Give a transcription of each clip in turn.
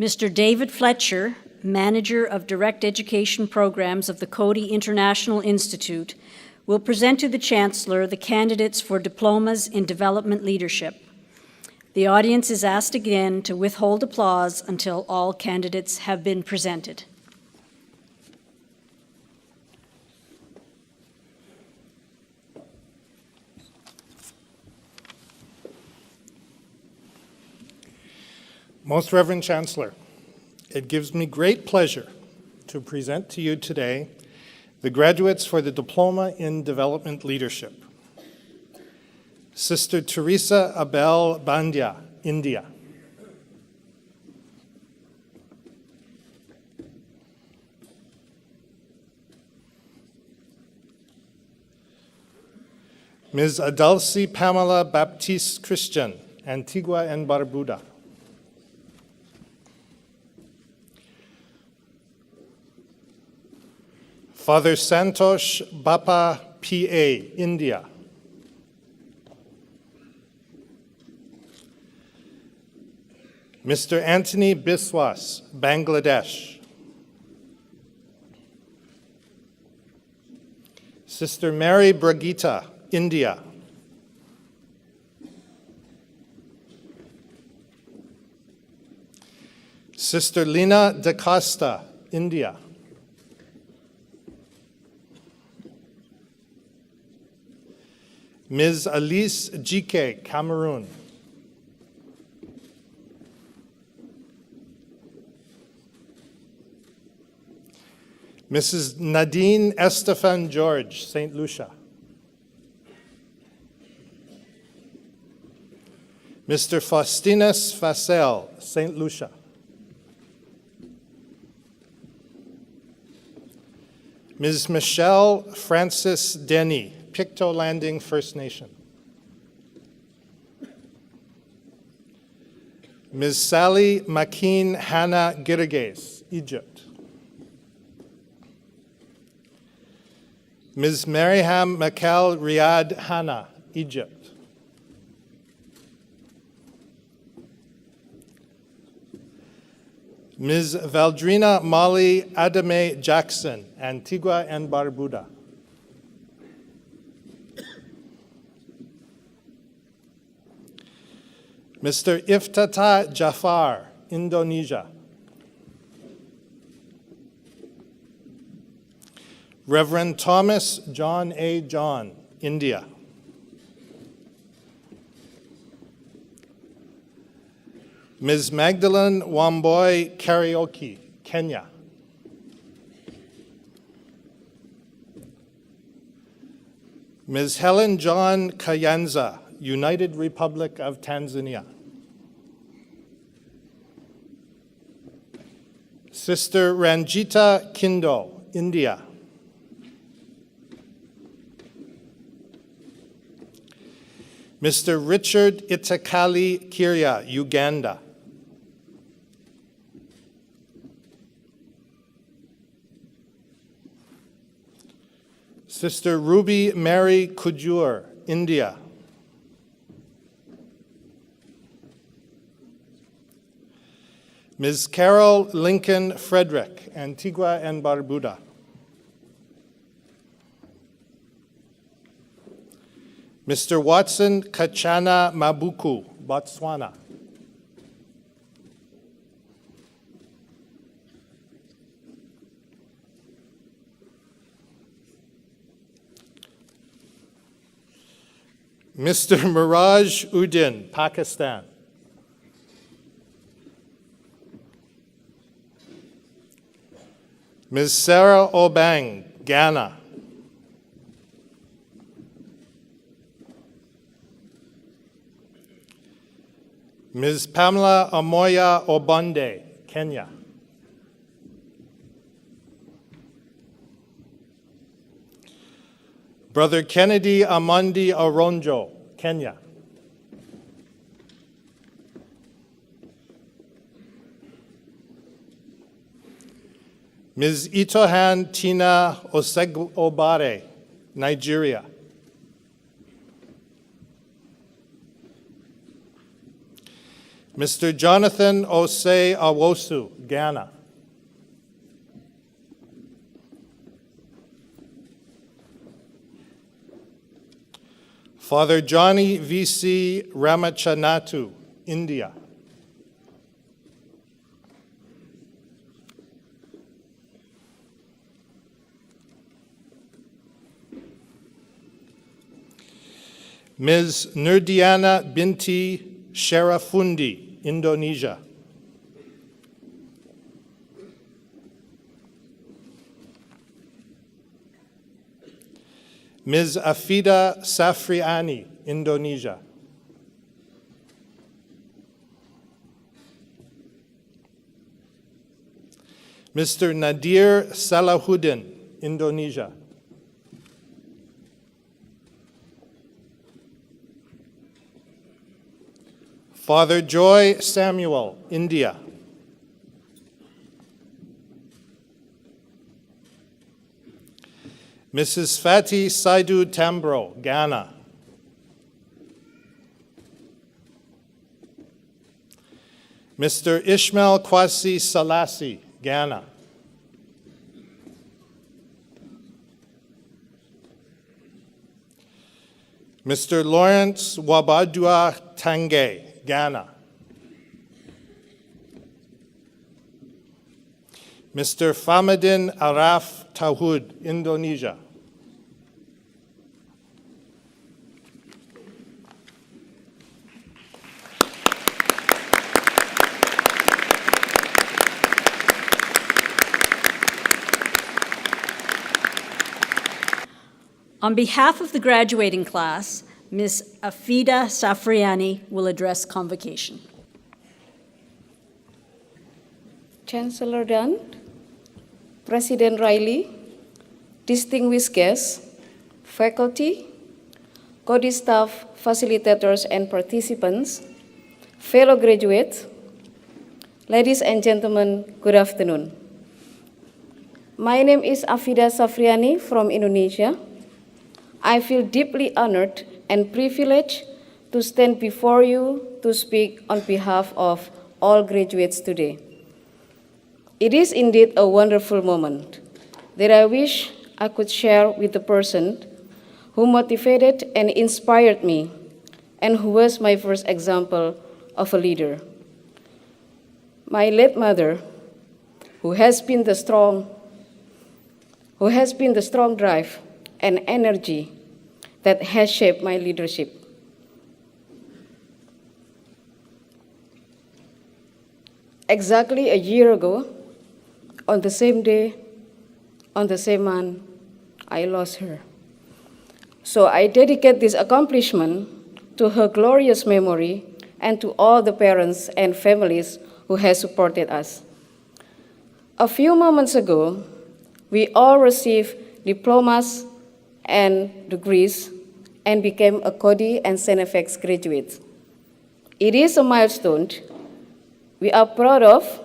Mr. David Fletcher, Manager of Direct Education Programs of the Coady International Institute, will present to the Chancellor the candidates for diplomas in development leadership. The audience is asked again to withhold applause until all candidates have been presented. Most Reverend Chancellor, it gives me great pleasure to present to you today the graduates for the Diploma in Development Leadership. Sister Teresa Abel Bandya, India. Ms. Adalci Pamela Baptiste Christian, Antigua and Barbuda. Father Santosh Bappa P.A., India. Mr. Anthony Biswas, Bangladesh. Sister Mary Bragita, India. Sister Lina Da Costa, India. Ms. Alice Jike, Cameroon. Mrs. Nadine Estefan George, St. Lucia. Mr. Faustinus Facel, St. Lucia. Ms. Michelle Francis Denny, Pictou Landing First Nation. Ms. Sally Makeen Hannah Giriges, Egypt. Ms. Maryham Makal Riyad Hannah, Egypt. Ms. Valdrina Molly Adame Jackson, Antigua and Barbuda. Mr. Iftata Jafar, Indonesia. Reverend Thomas John A. John, India. Ms. Magdalene Wamboi Karaoke, Kenya. Ms. Helen John Kayanza, United Republic of Tanzania. Sister Ranjita Kindo, India. Mr. Richard Itakali Kiria, Uganda. Sister Ruby Mary Kujur, India. Ms. Carol Lincoln Frederick, Antigua and Barbuda. Mr. Watson Kachana Mabuku, Botswana. Mr. Miraj Uddin, Pakistan. Ms. Sarah Obang, Ghana. Ms. Pamela Amoya Obonde, Kenya. Brother Kennedy Amondi Aronjo, Kenya. Ms. Itohan Tina Osegbobare, Nigeria. Mr. Jonathan Osei Awosu, Ghana. Father Johnny V.C. Ramachanattu, India. Ms. Nurdiana Binti Sharafundi, Indonesia. Ms. Afida Safriani, Indonesia. Mr. Nadir Salahuddin, Indonesia. Father Joy Samuel, India. Mrs. Fatih Saidu Tambro, Ghana. Mr. Ishmael Kwasi Salasi, Ghana. Mr. Lawrence Wabadua Tange, Ghana. Mr. Famadin Araf Tauhud, Indonesia. On behalf of the graduating class, Ms. Afida Safriani will address convocation. Chancellor Dunn, President Riley, distinguished guests, faculty, Coady staff, facilitators, and participants, fellow graduates, ladies and gentlemen, good afternoon. My name is Afida Safriani from Indonesia. I feel deeply honored and privileged to stand before you to speak on behalf of all graduates today. It is indeed a wonderful moment that I wish I could share with the person who motivated and inspired me and who was my first example of a leader. My late mother, who has been the strong drive and energy that has shaped my leadership. Exactly a year ago, on the same day, on the same month, I lost her. So I dedicate this accomplishment to her glorious memory and to all the parents and families who have supported us. A few moments ago, we all received diplomas and degrees and became a Coady and StFX graduates. It is a milestone we are proud of,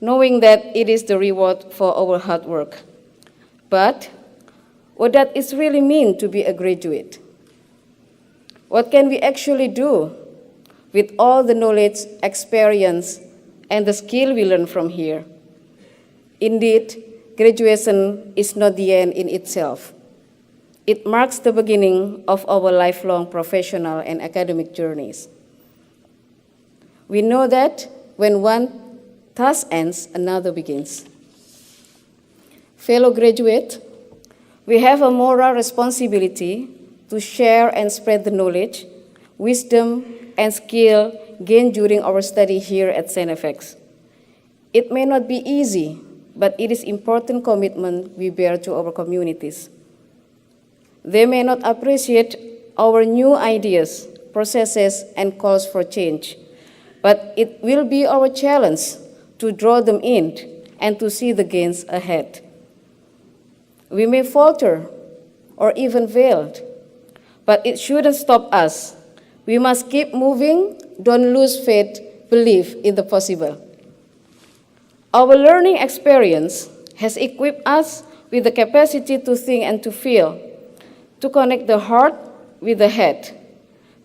knowing that it is the reward for our hard work. But what does it really mean to be a graduate? What can we actually do with all the knowledge, experience, and the skill we learn from here? Indeed, graduation is not the end in itself. It marks the beginning of our lifelong professional and academic journeys. We know that when one task ends, another begins. Fellow graduates, we have a moral responsibility to share and spread the knowledge, wisdom, and skill gained during our study here at StFX. It may not be easy, but it is important commitment we bear to our communities. They may not appreciate our new ideas, processes, and calls for change, but it will be our challenge to draw them in and to see the gains ahead. We may falter or even fail, but it shouldn't stop us. We must keep moving, don't lose faith, believe in the possible. Our learning experience has equipped us with the capacity to think and to feel, to connect the heart with the head,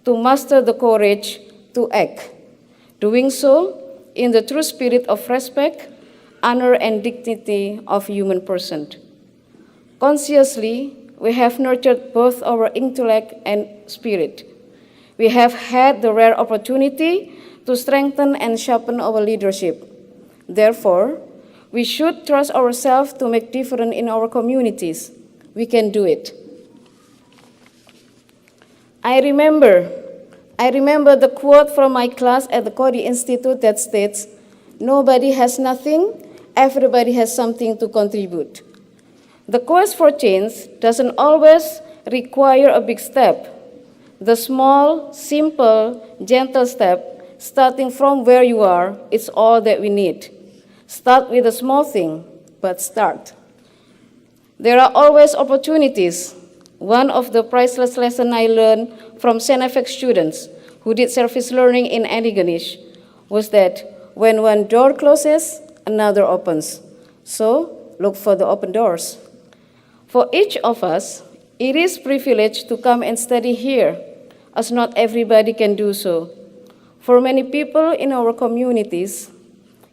to master the courage to act, doing so in the true spirit of respect, honor, and dignity of human person. Consciously, we have nurtured both our intellect and spirit. We have had the rare opportunity to strengthen and sharpen our leadership. Therefore, we should trust ourselves to make difference in our communities. We can do it. I remember the quote from my class at the Coady Institute that states, "Nobody has nothing, everybody has something to contribute." The quest for change doesn't always require a big step. The small, simple, gentle step, starting from where you are, is all that we need. Start with a small thing, but start. There are always opportunities. One of the priceless lessons I learned from StFX students who did service learning in Indonesia was that when one door closes, another opens. So look for the open doors. For each of us, it is a privilege to come and study here, as not everybody can do so. For many people in our communities,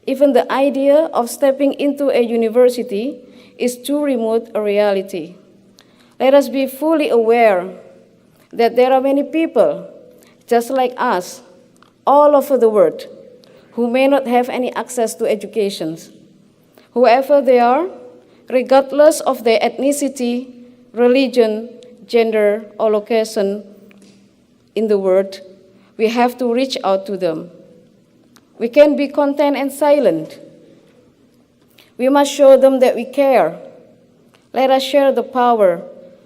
even the idea of stepping into a university is too remote a reality. Let us be fully aware that there are many people, just like us, all over the world, who may not have any access to education. Whoever they are, regardless of their ethnicity, religion, gender, or location in the world, we have to reach out to them. We can be content and silent. We must show them that we care. Let us share the power,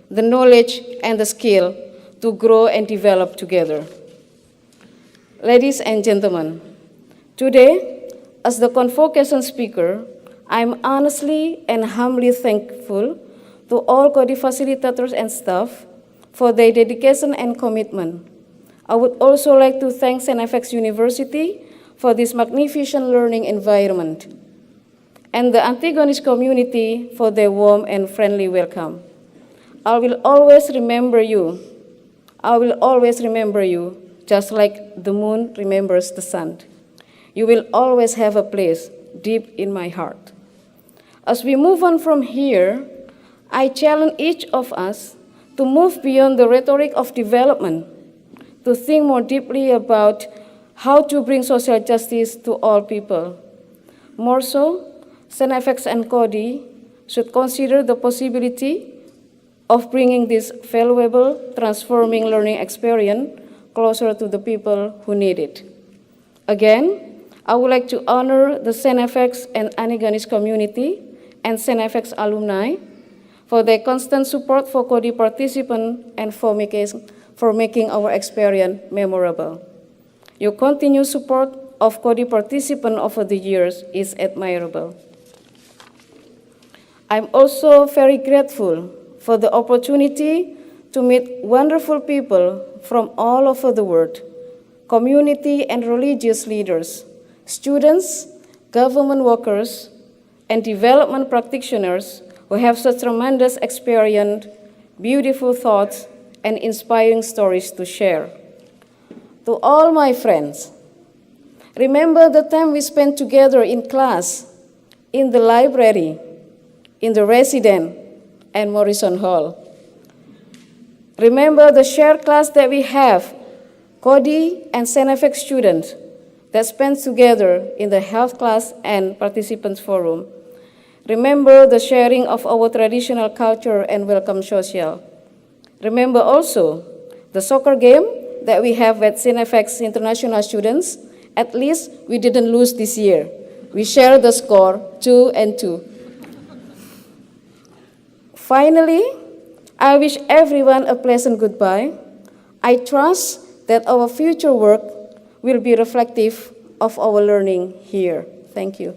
the knowledge, and the skill to grow and develop together. Ladies and gentlemen, today, as the convocation speaker, I'm honestly and humbly thankful to all Coady facilitators and staff for their dedication and commitment. I would also like to thank StFX University for this magnificent learning environment, and the Antigonis community for their warm and friendly welcome. I will always remember you. I will always remember you, just like the moon remembers the sun. You will always have a place deep in my heart. As we move on from here, I challenge each of us to move beyond the rhetoric of development, to think more deeply about how to bring social justice to all people. More so, StFX and Coady should consider the possibility of bringing this valuable, transforming learning experience closer to the people who need it. Again, I would like to honor the StFX and Antigonis community and StFX alumni for their constant support for Coady participants and for making our experience memorable. Your continued support of Coady participants over the years is admirable. I'm also very grateful for the opportunity to meet wonderful people from all over the world, community and religious leaders, students, government workers, and development practitioners who have such tremendous experience, beautiful thoughts, and inspiring stories to share. To all my friends, remember the time we spent together in class, in the library, in the residence, and Morrison Hall. Remember the shared class that we have, Coady and StFX students, that spent together in the health class and participants forum. Remember the sharing of our traditional culture and welcome social. Remember also the soccer game that we have with StFX international students. At least we didn't lose this year. We shared the score 2-2. Finally, I wish everyone a pleasant goodbye. I trust that our future work will be reflective of our learning here. Thank you.